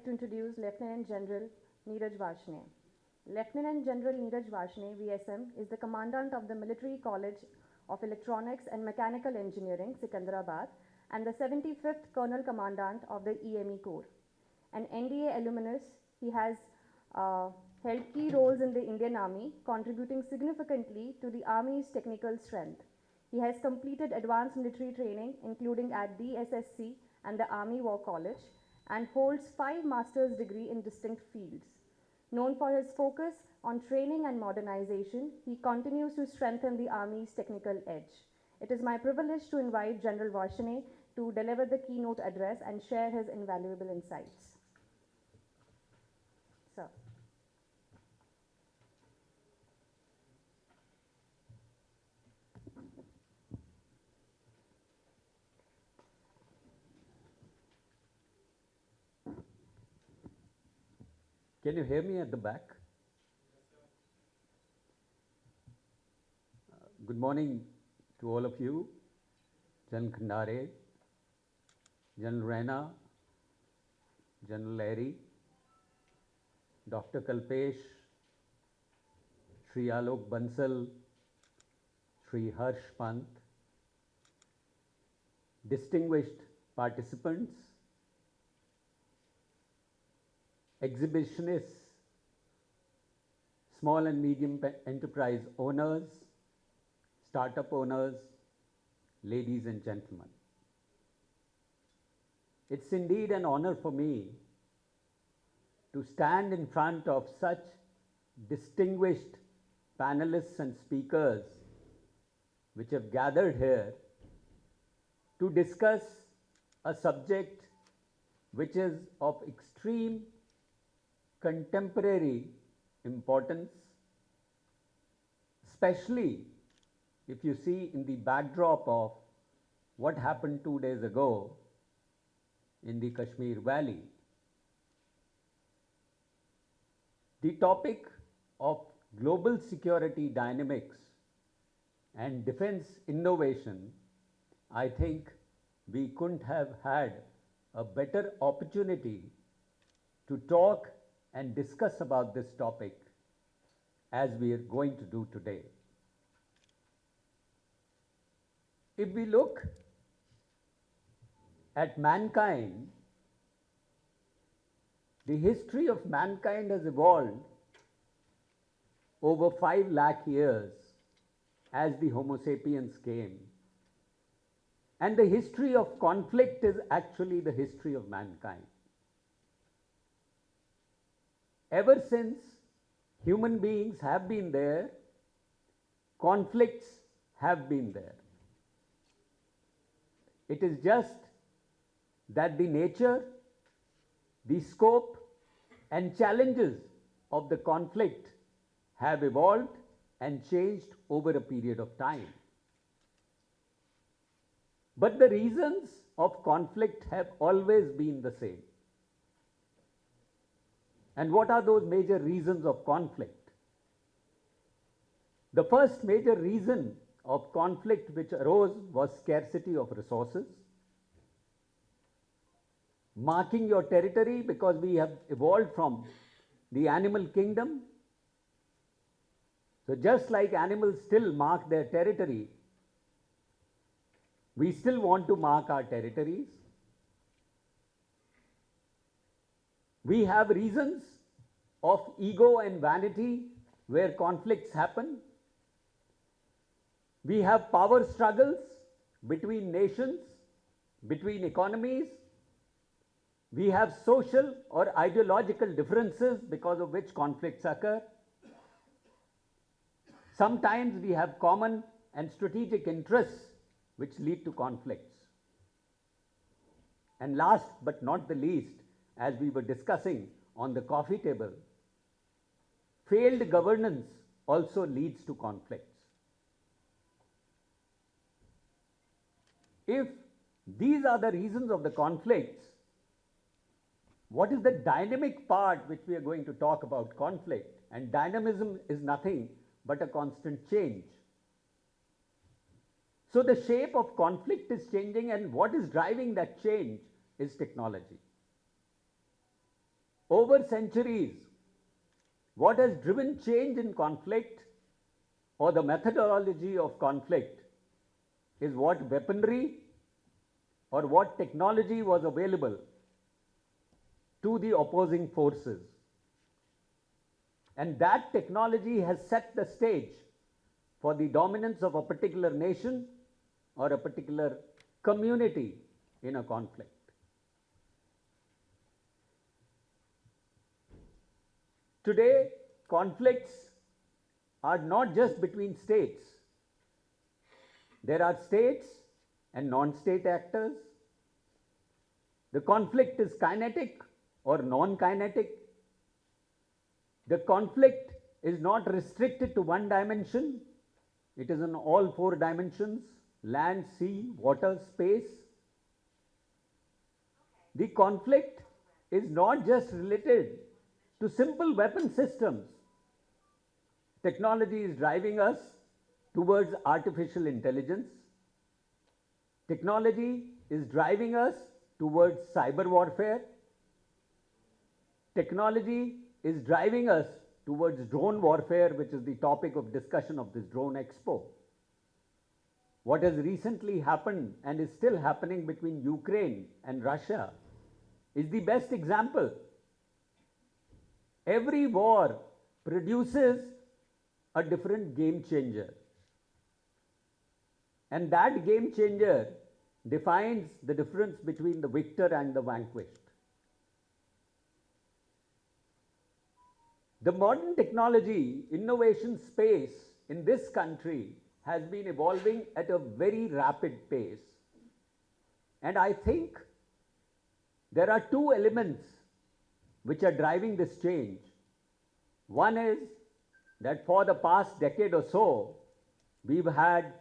like to introduce Lt General Neeraj Varshney. Lt General Neeraj Varshney, VSM, is the Commandant of the Military College of Electronics and Mechanical Engineering, Secunderabad, and the 75th Colonel Commandant of the EME Corps. An NDA alumnus, he has held key roles in the Indian Army, contributing significantly to the Army's technical strength. He has completed advanced military training, including at DSSC and the Army War College, and holds 5 master's degrees in distinct fields. Known for his focus on training and modernization, he continues to strengthen the Army's technical edge. It is my privilege to invite General Varshney to deliver the keynote address and share his invaluable insights. Sir. Can you hear me at the back? Good morning to all of you, General Khandare, General Raina, General Lahiri, Dr. Kalpesh, Shri Alok Bansal, Shri Harsh Pant, distinguished participants, exhibitionists, small and medium enterprise owners, startup owners, ladies and gentlemen. It's indeed an honor for me to stand in front of such distinguished panelists and speakers which have gathered here to discuss a subject which is of extreme contemporary importance, especially if you see in the backdrop of what happened 2 days ago in the Kashmir Valley. The topic of global security dynamics and defense innovation, I think we couldn't have had a better opportunity to talk and discuss about this topic as we are going to do today. If we look at mankind, the history of mankind has evolved over 5 lakh years as the Homo sapiens came. And the history of conflict is actually the history of mankind. Ever since human beings have been there, conflicts have been there. It is just that the nature, the scope, and challenges of the conflict have evolved and changed over a period of time. But the reasons of conflict have always been the same. And what are those major reasons of conflict? The first major reason of conflict which arose was scarcity of resources. Marking your territory, because we have evolved from the animal kingdom. So just like animals still mark their territory, we still want to mark our territories. We have reasons of ego and vanity where conflicts happen. We have power struggles between nations, between economies. We have social or ideological differences because of which conflicts occur. Sometimes we have common and strategic interests which lead to conflicts. And last but not the least, as we were discussing on the coffee table, failed governance also leads to conflicts. If these are the reasons of the conflicts, what is the dynamic part which we are going to talk about conflict? And dynamism is nothing but a constant change. So the shape of conflict is changing, and what is driving that change is technology. over centuries, what has driven change in conflict or the methodology of conflict is what weaponry or what technology was available to the opposing forces. And that technology has set the stage for the dominance of a particular nation or a particular community in a conflict. Today, conflicts are not just between states. There are states and non-state actors. The conflict is kinetic or non-kinetic. The conflict is not restricted to one dimension. It is in all four dimensions: land, sea, water, space. The conflict is not just related to simple weapon systems. Technology is driving us towards artificial intelligence. Technology is driving us towards cyber warfare. Technology is driving us towards drone warfare, which is the topic of discussion of this Drone Expo. What has recently happened and is still happening between Ukraine and Russia is the best example. Every war produces a different game changer. And that game changer defines the difference between the victor and the vanquished. The modern technology innovation space in this country has been evolving at a very rapid pace. And I think there are two elements which are driving this change. One is that for the past decade or so, we've had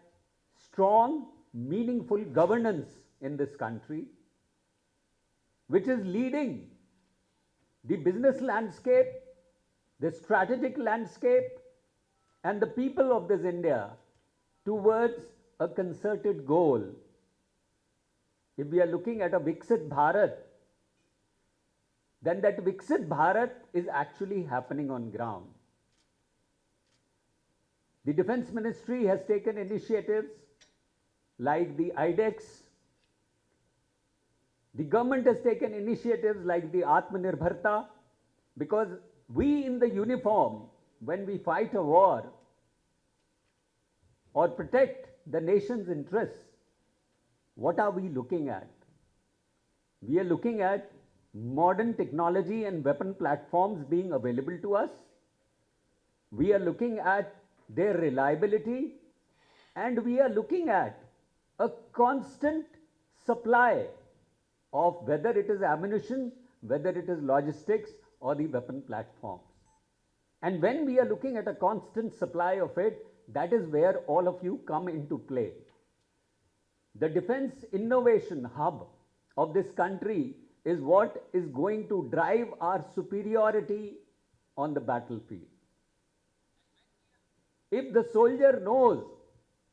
strong, meaningful governance in this country, which is leading the business landscape, the strategic landscape, and the people of this India towards a concerted goal. If we are looking at a Viksit Bharat, then that Viksit Bharat is actually happening on ground. The Defense Ministry has taken initiatives like the IDEX. The government has taken initiatives like the Atmanirbharta, because we in the uniform, when we fight a war or protect the nation's interests, what are we looking at? We are looking at modern technology and weapon platforms being available to us. We are looking at their reliability, and we are looking at a constant supply of whether it is ammunition, whether it is logistics, or the weapon platforms. And when we are looking at a constant supply of it, that is where all of you come into play. The defense innovation hub of this country is what is going to drive our superiority on the battlefield. If the soldier knows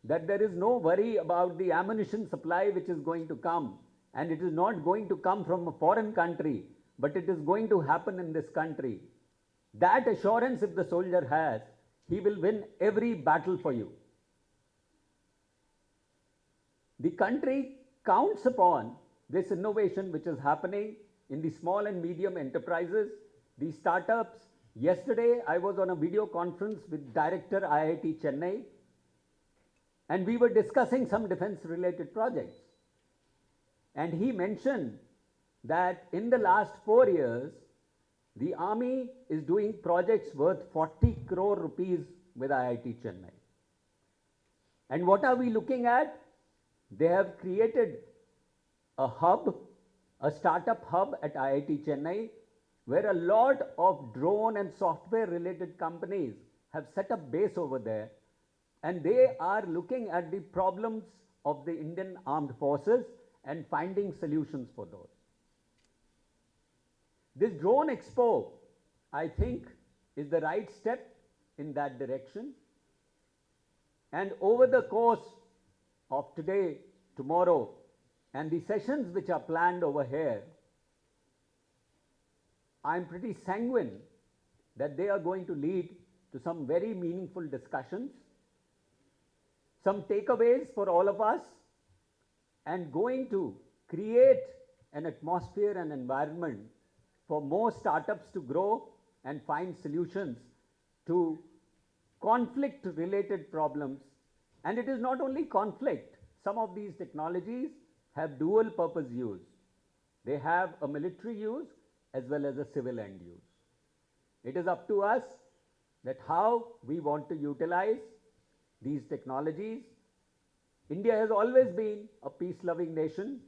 that there is no worry about the ammunition supply which is going to come, and it is not going to come from a foreign country, but it is going to happen in this country, that assurance if the soldier has, he will win every battle for you. The country counts upon this innovation which is happening in the small and medium enterprises, the startups. Yesterday, I was on a video conference with Director IIT Chennai, and we were discussing some defense-related projects. And he mentioned that in the last 4 years, the Army is doing projects worth 40 crore rupees with IIT Chennai. And what are we looking at? They have created a hub, a startup hub at IIT Chennai, where a lot of drone and software related companies have set up base over there, and they are looking at the problems of the Indian Armed Forces and finding solutions for those. This Drone Expo, I think, is the right step in that direction. And over the course of today, tomorrow, and the sessions which are planned over here, I'm pretty sanguine that they are going to lead to some very meaningful discussions, some takeaways for all of us, and going to create an atmosphere and environment for more startups to grow and find solutions to conflict related problems. And it is not only conflict, some of these technologies have dual purpose use. They have a military use as well as a civil end use. It is up to us that how we want to utilize these technologies. India has always been a peace-loving nation,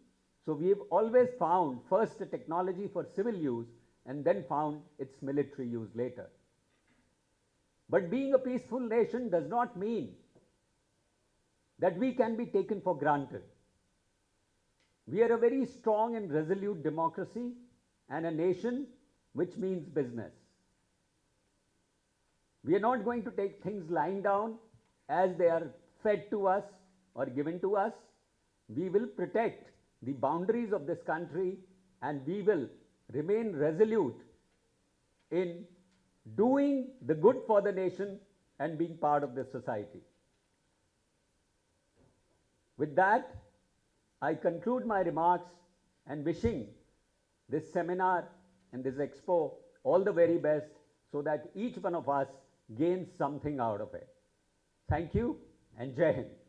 so we have always found first a technology for civil use and then found its military use later. But being a peaceful nation does not mean that we can be taken for granted. We are a very strong and resolute democracy and a nation which means business. We are not going to take things lying down as they are fed to us or given to us. We will protect the boundaries of this country and we will remain resolute in doing the good for the nation and being part of this society. With that, I conclude my remarks and wishing this seminar and this expo all the very best so that each one of us gains something out of it. Thank you and Jai Hind.